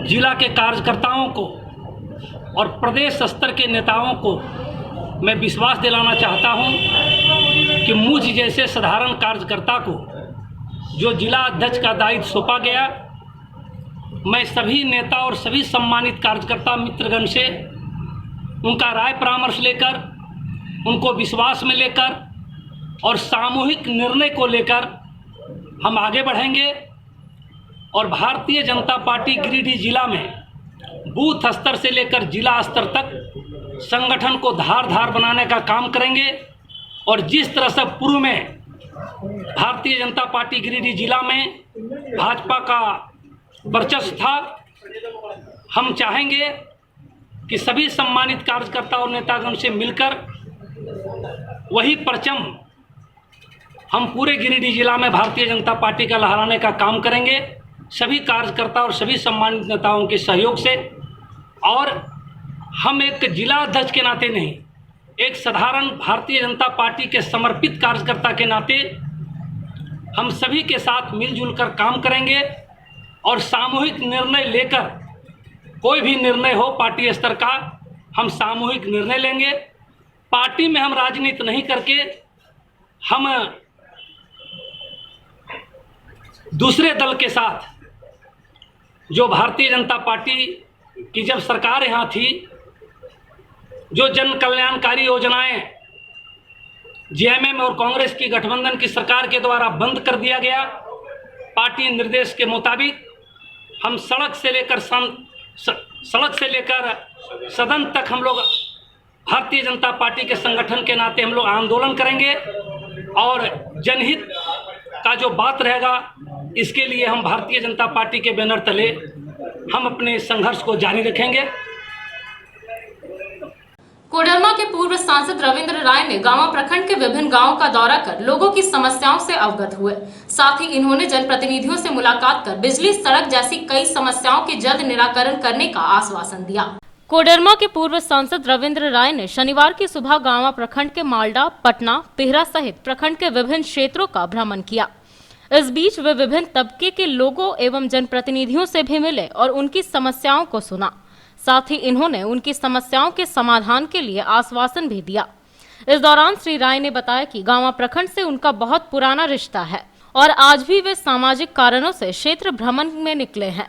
जिला के कार्यकर्ताओं को और प्रदेश स्तर के नेताओं को मैं विश्वास दिलाना चाहता हूं कि मुझ जैसे साधारण कार्यकर्ता को जो जिला अध्यक्ष का दायित्व सौंपा गया, मैं सभी नेता और सभी सम्मानित कार्यकर्ता मित्रगण से उनका राय परामर्श लेकर, उनको विश्वास में लेकर और सामूहिक निर्णय को लेकर हम आगे बढ़ेंगे और भारतीय जनता पार्टी गिरिडीह जिला में बूथ स्तर से लेकर जिला स्तर तक संगठन को धार धार बनाने का काम करेंगे और जिस तरह से पूर्व में भारतीय जनता पार्टी गिरिडीह जिला में भाजपा का वर्चस्व था, हम चाहेंगे कि सभी सम्मानित कार्यकर्ता और नेतागण से मिलकर वही परचम हम पूरे गिरिडीह जिला में भारतीय जनता पार्टी का लहराने का काम करेंगे, सभी कार्यकर्ता और सभी सम्मानित नेताओं के सहयोग से। और हम एक जिला अध्यक्ष के नाते नहीं, एक साधारण भारतीय जनता पार्टी के समर्पित कार्यकर्ता के नाते हम सभी के साथ मिलजुल कर काम करेंगे और सामूहिक निर्णय लेकर, कोई भी निर्णय हो पार्टी स्तर का, हम सामूहिक निर्णय लेंगे। पार्टी में हम राजनीति नहीं करके हम दूसरे दल के साथ, जो भारतीय जनता पार्टी की जब सरकार यहाँ थी, जो जन कल्याणकारी योजनाएं जेएमएम और कांग्रेस की गठबंधन की सरकार के द्वारा बंद कर दिया गया, पार्टी निर्देश के मुताबिक हम सड़क से लेकर सदन तक हम लोग भारतीय जनता पार्टी के संगठन के नाते हम लोग आंदोलन करेंगे और जनहित का जो बात रहेगा, इसके लिए हम भारतीय जनता पार्टी के बैनर तले हम अपने संघर्ष को जारी रखेंगे। कोडरमा के पूर्व सांसद रविंद्र राय ने गांवा प्रखंड के विभिन्न गांवों का दौरा कर लोगों की समस्याओं से अवगत हुए। साथ ही इन्होंने जनप्रतिनिधियों से मुलाकात कर बिजली, सड़क जैसी कई समस्याओं के जल्द निराकरण करने का आश्वासन दिया। कोडरमा के पूर्व सांसद रविंद्र राय ने शनिवार की सुबह गांवा प्रखंड के मालडा, पटना, पिहरा सहित प्रखंड के विभिन्न क्षेत्रों का भ्रमण किया। इस बीच वे विभिन्न तबके के लोगों एवं जनप्रतिनिधियों से भी मिले और उनकी समस्याओं को सुना। साथ ही इन्होंने उनकी समस्याओं के समाधान के लिए आश्वासन भी दिया। इस दौरान श्री राय ने बताया कि गांवा प्रखंड से उनका बहुत पुराना रिश्ता है और आज भी वे सामाजिक कारणों से क्षेत्र भ्रमण में निकले हैं।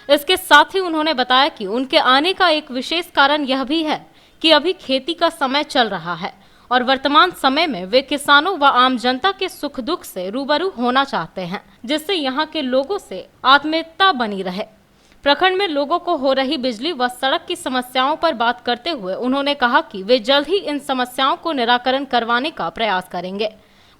इसके साथ ही उन्होंने बताया कि उनके आने का एक विशेष कारण यह भी है कि अभी खेती का समय चल रहा है और वर्तमान समय में वे किसानों व आम जनता के सुख दुख से रूबरू होना चाहते हैं, जिससे यहाँ के लोगों से आत्मीयता बनी रहे। प्रखंड में लोगों को हो रही बिजली व सड़क की समस्याओं पर बात करते हुए उन्होंने कहा कि वे जल्द ही इन समस्याओं को निराकरण करवाने का प्रयास करेंगे।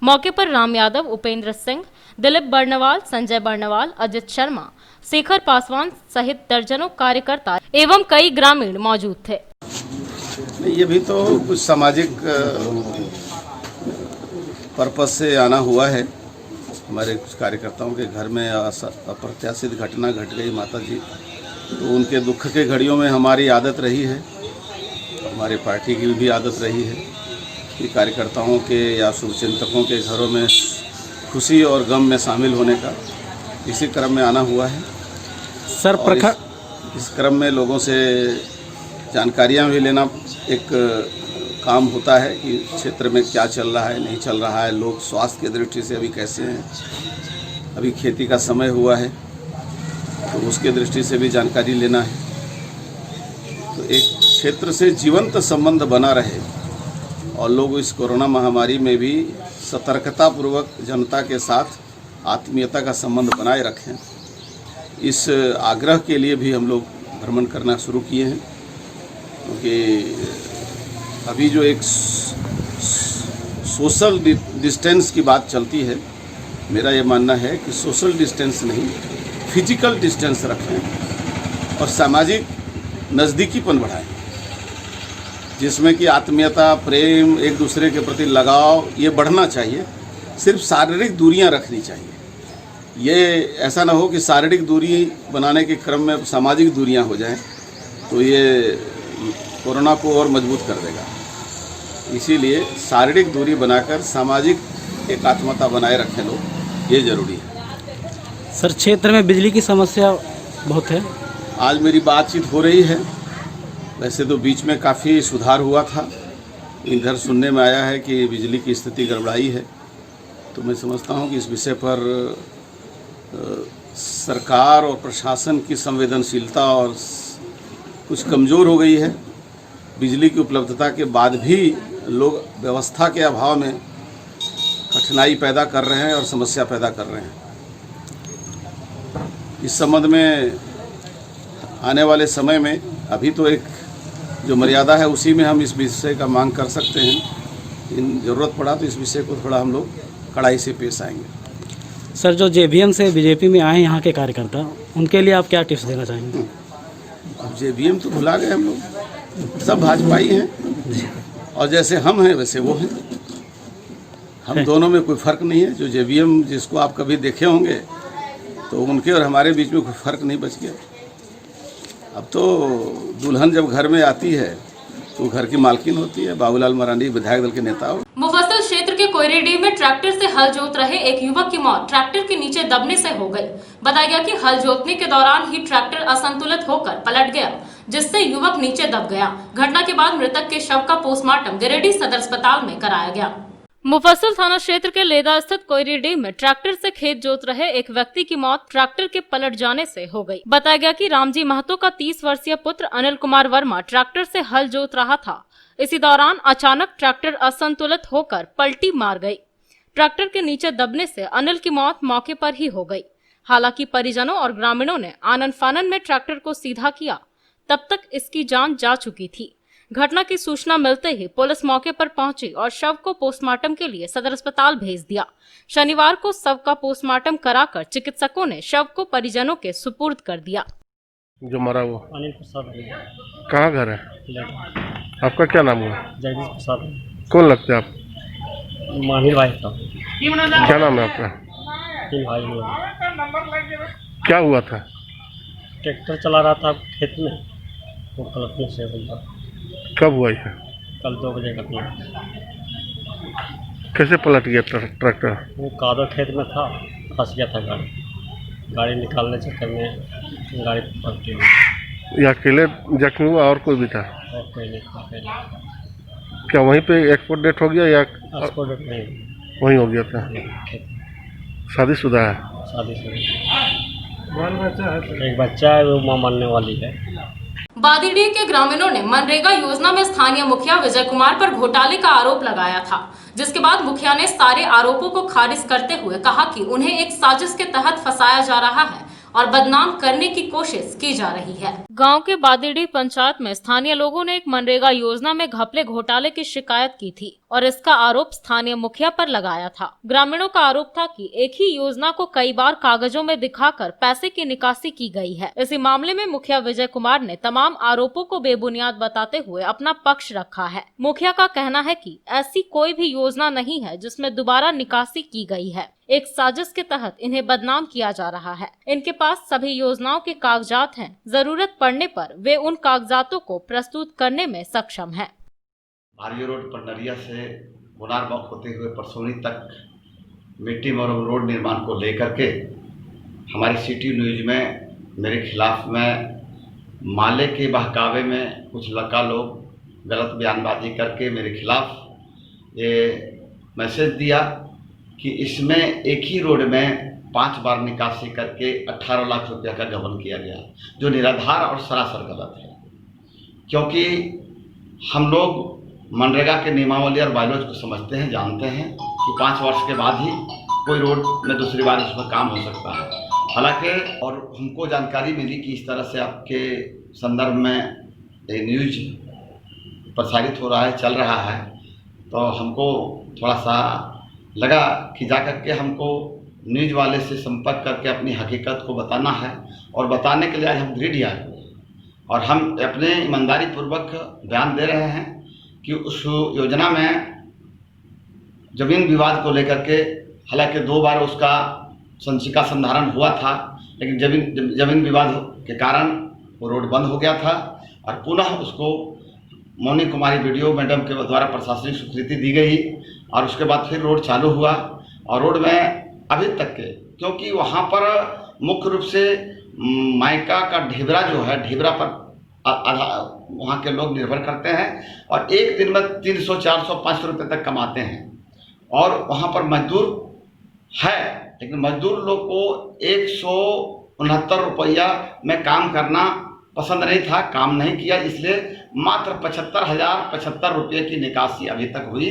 मौके पर राम यादव, उपेंद्र सिंह, दिलीप बर्णवाल, संजय बर्णवाल, अजित शर्मा, शेखर पासवान सहित दर्जनों कार्यकर्ता एवं कई ग्रामीण मौजूद थे। ये भी तो कुछ सामाजिक पर्पस से आना हुआ है। हमारे कुछ कार्यकर्ताओं के घर में अप्रत्याशित घटना घट गई माता जी, तो उनके दुख के घड़ियों में हमारी आदत रही है, हमारे पार्टी की भी आदत रही है कि कार्यकर्ताओं के या शुभचिंतकों के घरों में खुशी और गम में शामिल होने का इसी क्रम में आना हुआ है। सर इस क्रम में लोगों से जानकारियां भी लेना एक काम होता है कि क्षेत्र में क्या चल रहा है, नहीं चल रहा है, लोग स्वास्थ्य की दृष्टि से अभी कैसे हैं। अभी खेती का समय हुआ है तो उसके दृष्टि से भी जानकारी लेना है। तो एक क्षेत्र से जीवंत संबंध बना रहे और लोग इस कोरोना महामारी में भी सतर्कतापूर्वक जनता के साथ आत्मीयता का संबंध बनाए रखें, इस आग्रह के लिए भी हम लोग भ्रमण करना शुरू किए हैं। क्योंकि अभी जो एक सोशल डिस्टेंस की बात चलती है, मेरा ये मानना है कि सोशल डिस्टेंस नहीं, फिजिकल डिस्टेंस रखें और सामाजिक नज़दीकीपन बढ़ाएं, जिसमें कि आत्मीयता, प्रेम, एक दूसरे के प्रति लगाव ये बढ़ना चाहिए। सिर्फ शारीरिक दूरियां रखनी चाहिए। ये ऐसा ना हो कि शारीरिक दूरी बनाने के क्रम में सामाजिक दूरियां हो जाएं, तो ये कोरोना को और मजबूत कर देगा। इसीलिए शारीरिक दूरी बनाकर सामाजिक एकात्मता बनाए रखें लोग, ये ज़रूरी है। सर क्षेत्र में बिजली की समस्या बहुत है। आज मेरी बातचीत हो रही है, वैसे तो बीच में काफ़ी सुधार हुआ था, इधर सुनने में आया है कि बिजली की स्थिति गड़बड़ाई है। तो मैं समझता हूँ कि इस विषय पर सरकार और प्रशासन की संवेदनशीलता और कुछ कमज़ोर हो गई है। बिजली की उपलब्धता के बाद भी लोग व्यवस्था के अभाव में कठिनाई पैदा कर रहे हैं और समस्या पैदा कर रहे हैं। इस संबंध में आने वाले समय में अभी तो एक जो मर्यादा है उसी में हम इस विषय का मांग कर सकते हैं लेकिन ज़रूरत पड़ा तो इस विषय को थोड़ा हम लोग कड़ाई से पेश आएंगे। सर, जो जेवीएम से बीजेपी में आए यहाँ के कार्यकर्ता, उनके लिए आप क्या टिप्स देना चाहेंगे? अब जेवीएम तो भुला गए हम लोग, सब भाजपाई हैं और जैसे हम हैं वैसे वो हैं। हम दोनों में कोई फ़र्क नहीं है। जो जेवीएम जिसको आप कभी देखे होंगे तो उनके और हमारे बीच में कोई फ़र्क नहीं बच गया। अब तो दुल्हन जब घर में आती है तो घर की मालकिन होती है। बाबूलाल मरांडी विधायक दल के नेता। मुफस्सिल क्षेत्र के कोयरीडीह में ट्रैक्टर से हल जोत रहे एक युवक की मौत ट्रैक्टर के नीचे दबने से हो गई। बताया गया कि हल जोतने के दौरान ही ट्रैक्टर असंतुलित होकर पलट गया, जिससे युवक नीचे दब गया। घटना के बाद मृतक के शव का पोस्टमार्टम गिरिडीह सदर अस्पताल में कराया गया। मुफस्सिल थाना क्षेत्र के लेदा स्थित कोयरीडीह में ट्रैक्टर से खेत जोत रहे एक व्यक्ति की मौत ट्रैक्टर के पलट जाने से हो गई। बताया गया कि रामजी महतो का 30 वर्षीय पुत्र अनिल कुमार वर्मा ट्रैक्टर से हल जोत रहा था। इसी दौरान अचानक ट्रैक्टर असंतुलित होकर पलटी मार गई। ट्रैक्टर के नीचे दबने से अनिल की मौत मौके पर ही हो गई। हालांकि परिजनों और ग्रामीणों ने आनन फानन में ट्रैक्टर को सीधा किया, तब तक इसकी जान जा चुकी थी। घटना की सूचना मिलते ही पुलिस मौके पर पहुंची और शव को पोस्टमार्टम के लिए सदर अस्पताल भेज दिया। शनिवार को शव का पोस्टमार्टम कराकर चिकित्सकों ने शव को परिजनों के सुपुर्द कर दिया। जो मरा वो अनिल प्रसाद, कहाँ घर है? आपका क्या नाम हुआ? जगदीश प्रसाद। कौन लगते हैं आप? माहिर भाई था। क्या नाम है आपका? भाई क्या हुआ था? ट्रैक्टर चला रहा था खेत में, वो पलटने से हुआ। कब हुआ है? कल 2 बजे का था। कैसे पलट गया ट्रैक्टर? वो कादो खेत में था, फंस गया था गाड़ी निकालने चक्कर में गाड़ी पलटी हुई। या अकेले जख्मी हुआ और कोई भी था? और कोई नहीं था। क्या वहीं पे एक्सपोर्ट डेट हो गया या एक्सपोर्ट नहीं? वहीं हो गया था। शादीशुदा है? शादीशुदा। एक बच्चा है, वो मां मानने वाली है। बादीडीह के ग्रामीणों ने मनरेगा योजना में स्थानीय मुखिया विजय कुमार पर घोटाले का आरोप लगाया था, जिसके बाद मुखिया ने सारे आरोपों को खारिज करते हुए कहा कि उन्हें एक साजिश के तहत फंसाया जा रहा है और बदनाम करने की कोशिश की जा रही है। गांव के बादीडीह पंचायत में स्थानीय लोगों ने एक मनरेगा योजना में घपले घोटाले की शिकायत की थी और इसका आरोप स्थानीय मुखिया पर लगाया था। ग्रामीणों का आरोप था कि एक ही योजना को कई बार कागजों में दिखाकर पैसे की निकासी की गई है। इसी मामले में मुखिया विजय कुमार ने तमाम आरोपों को बेबुनियाद बताते हुए अपना पक्ष रखा है। मुखिया का कहना है कि ऐसी कोई भी योजना नहीं है जिसमें दोबारा निकासी की गई है। एक साजिश के तहत इन्हें बदनाम किया जा रहा है। इनके पास सभी योजनाओं के कागजात हैं। जरूरत पड़ने पर वे उन कागजातों को प्रस्तुत करने में सक्षम हैं। भारियो रोड पंडरिया से मुनार बाग होते हुए परसोनी तक मिट्टी मरम रोड निर्माण को लेकर के हमारी सिटी न्यूज में मेरे खिलाफ में माले के बहकावे में कुछ लड़का लोग गलत बयानबाजी करके मेरे खिलाफ ये मैसेज दिया कि इसमें एक ही रोड में 5 बार निकासी करके 18 लाख रुपया का गबन किया गया, जो निराधार और सरासर गलत है। क्योंकि हम लोग मनरेगा के नियमावली और बायलॉज को समझते हैं, जानते हैं कि 5 वर्ष के बाद ही कोई रोड में दूसरी बार उसमें काम हो सकता है। हालांकि और हमको जानकारी मिली कि इस तरह से आपके संदर्भ में ये न्यूज प्रसारित हो रहा है, चल रहा है, तो हमको थोड़ा सा लगा कि जा कर के हमको न्यूज वाले से संपर्क करके अपनी हकीकत को बताना है। और बताने के लिए आज हम दृढ़ आए और हम अपने ईमानदारी पूर्वक बयान दे रहे हैं कि उस योजना में ज़मीन विवाद को लेकर के, हालांकि 2 बार उसका संचिका संधारण हुआ था, लेकिन जमीन विवाद के कारण वो रोड बंद हो गया था और पुनः उसको मोनी कुमारी वीडियो मैडम के द्वारा प्रशासनिक स्वीकृति दी गई और उसके बाद फिर रोड चालू हुआ। और रोड में अभी तक के, क्योंकि वहाँ पर मुख्य रूप से मायका का ढिबरा जो है, ढिबरा पर वहाँ के लोग निर्भर करते हैं और एक दिन में 300, 400, 500 रुपये तक कमाते हैं। और वहाँ पर मजदूर है, लेकिन मजदूर लोग को 169 रुपया में काम करना पसंद नहीं था, काम नहीं किया, इसलिए मात्र 75,075 रुपये की निकासी अभी तक हुई।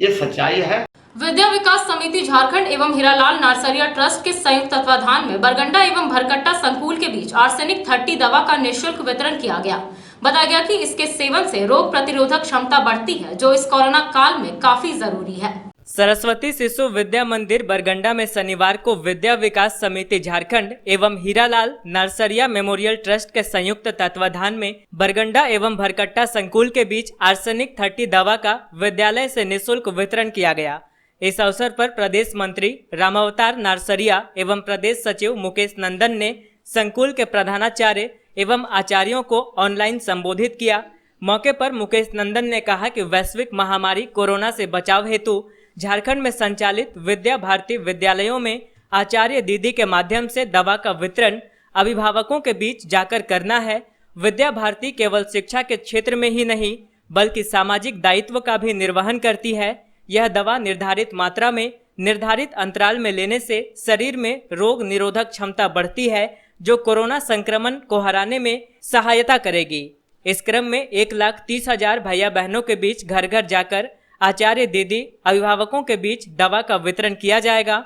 ये सच्चाई है। विद्या विकास समिति झारखंड एवं हीरालाल नर्सरिया ट्रस्ट के संयुक्त तत्वाधान में बरगंडा एवं भरकट्टा संकुल के बीच आर्सेनिक 30 दवा का निःशुल्क वितरण किया गया। बताया गया कि इसके सेवन से रोग प्रतिरोधक क्षमता बढ़ती है, जो इस कोरोना काल में काफी जरूरी है। सरस्वती शिशु विद्या मंदिर बरगंडा में शनिवार को विद्या विकास समिति झारखंड एवं हीरालाल नरसरिया मेमोरियल ट्रस्ट के संयुक्त तत्वाधान में बरगंडा एवं भरकट्टा संकुल के बीच आर्सेनिक 30 दवा का विद्यालय से निःशुल्क वितरण किया गया। इस अवसर पर प्रदेश मंत्री रामावतार नरसरिया एवं प्रदेश सचिव मुकेश नंदन ने संकुल के प्रधानाचार्य एवं आचार्यों को ऑनलाइन संबोधित किया। मौके पर मुकेश नंदन ने कहा कि वैश्विक महामारी कोरोना से बचाव हेतु झारखंड में संचालित विद्या भारती विद्यालयों में आचार्य दीदी के माध्यम से दवा का वितरण अभिभावकों के बीच जाकर करना है। विद्या भारती केवल शिक्षा के क्षेत्र में ही नहीं बल्कि सामाजिक दायित्व का भी निर्वहन करती है। यह दवा निर्धारित मात्रा में निर्धारित अंतराल में लेने से शरीर में रोग निरोधक क्षमता बढ़ती है, जो कोरोना संक्रमण को हराने में सहायता करेगी। इस क्रम में 1,30,000 भैया बहनों के बीच घर घर जाकर आचार्य दीदी अभिभावकों के बीच दवा का वितरण किया जाएगा।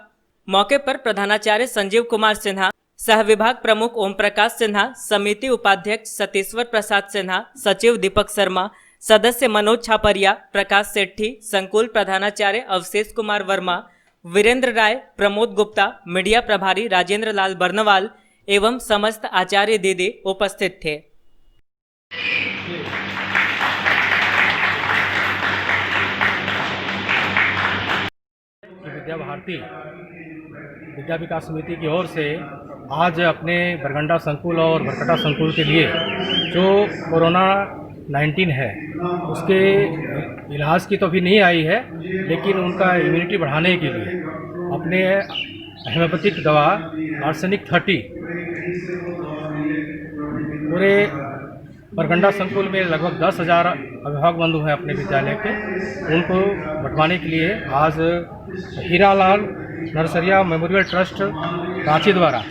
मौके पर प्रधानाचार्य संजीव कुमार सिन्हा, सह विभाग प्रमुख ओम प्रकाश सिन्हा, समिति उपाध्यक्ष सतीश्वर प्रसाद सिन्हा, सचिव दीपक शर्मा, सदस्य मनोज छापरिया, प्रकाश सेठी, संकुल प्रधानाचार्य अवशेष कुमार वर्मा, वीरेंद्र राय, प्रमोद गुप्ता, मीडिया प्रभारी राजेंद्र लाल बर्नवाल एवं समस्त आचार्य दीदी उपस्थित थे। विद्या भारती विद्या विकास समिति की ओर से आज अपने बरगंडा संकुल और भरकटा संकुल के लिए जो कोरोना 19 है उसके इलाज की तो अभी नहीं आई है, लेकिन उनका इम्यूनिटी बढ़ाने के लिए अपने होम्योपैथिक दवा आर्सेनिक 30 पूरे बरगंडा संकुल में लगभग 10,000 अभिभावक बंधु हैं अपने विद्यालय के, उनको बंटवाने के लिए आज हीरालाल नरसरिया मेमोरियल ट्रस्ट रांची द्वारा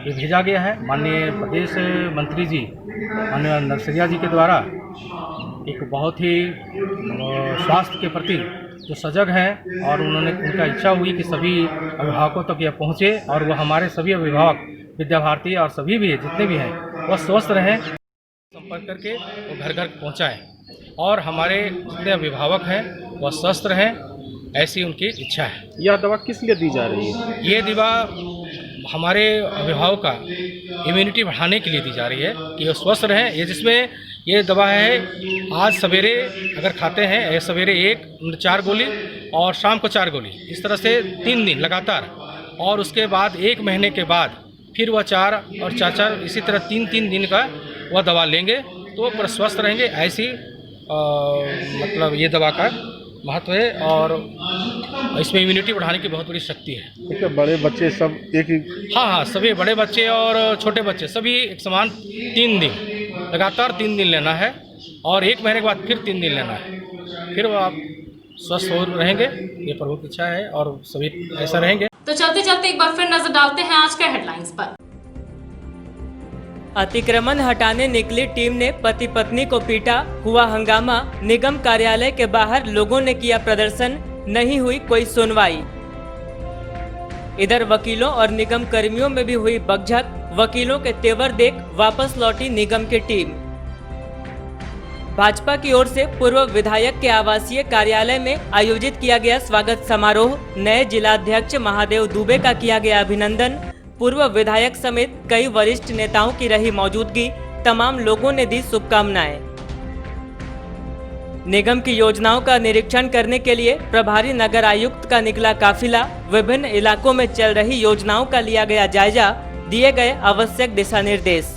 ये भेजा गया है। माननीय प्रदेश मंत्री जी माननीय नरसरिया जी के द्वारा एक बहुत ही स्वास्थ्य के प्रति जो सजग हैं और उनका इच्छा हुई कि सभी अभिभावकों तक यह पहुँचे और वह हमारे सभी अभिभावक विद्या भारती और सभी भी जितने भी हैं वह स्वस्थ रहें, संपर्क करके वो घर घर पहुँचाएँ और हमारे जितने अभिभावक हैं वह स्वस्थ रहें, ऐसी उनकी इच्छा है। यह दवा किस लिए दी जा रही है? ये दवा हमारे अभिभावक का इम्यूनिटी बढ़ाने के लिए दी जा रही है कि वो स्वस्थ रहें। ये जिसमें ये दवा है आज सवेरे अगर खाते हैं सवेरे 4 गोली और शाम को 4 गोली, इस तरह से 3 दिन लगातार, और उसके बाद 1 महीने के बाद फिर वह 4 और 4 इसी तरह 3 दिन का वह दवा लेंगे तो पर स्वस्थ रहेंगे। ऐसी मतलब ये दवा का महत्व है और इसमें इम्यूनिटी बढ़ाने की बहुत बड़ी शक्ति है। तो बड़े बच्चे सब एक ही? हाँ, सभी बड़े बच्चे और छोटे बच्चे सभी एक समान 3 दिन लगातार 3 दिन लेना है और 1 महीने के बाद फिर 3 दिन लेना है, फिर वो आप स्वस्थ हो रहेंगे। ये प्रभु की इच्छा है और सभी ऐसा रहेंगे। तो चलते चलते एक बार फिर नजर डालते हैं आज के हेडलाइंस पर। अतिक्रमण हटाने निकली टीम ने पति पत्नी को पीटा, हुआ हंगामा, निगम कार्यालय के बाहर लोगों ने किया प्रदर्शन, नहीं हुई कोई सुनवाई। इधर वकीलों और निगम कर्मियों में भी हुई बकझक, वकीलों के तेवर देख वापस लौटी निगम की टीम। भाजपा की ओर से पूर्व विधायक के आवासीय कार्यालय में आयोजित किया गया स्वागत समारोह, नए जिलाध्यक्ष महादेव दुबे का किया गया अभिनंदन। पूर्व विधायक समेत कई वरिष्ठ नेताओं की रही मौजूदगी, तमाम लोगों ने दी शुभकामनाएं। निगम की योजनाओं का निरीक्षण करने के लिए प्रभारी नगर आयुक्त का निकला काफिला, विभिन्न इलाकों में चल रही योजनाओं का लिया गया जायजा, दिए गए आवश्यक दिशा निर्देश।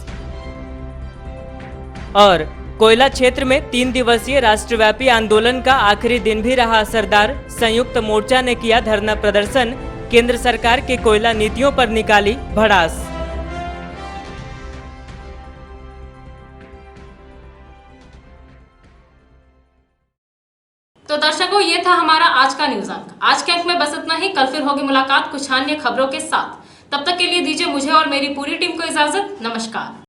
और कोयला क्षेत्र में 3 दिवसीय राष्ट्रव्यापी आंदोलन का आखिरी दिन भी रहा असरदार, संयुक्त मोर्चा ने किया धरना प्रदर्शन, केंद्र सरकार की कोयला नीतियों पर निकाली भड़ास। तो दर्शकों, ये था हमारा आज का न्यूज अंक। आज के अंक में बस इतना ही। कल फिर होगी मुलाकात कुछ अन्य खबरों के साथ। तब तक के लिए दीजिए मुझे और मेरी पूरी टीम को इजाजत। नमस्कार।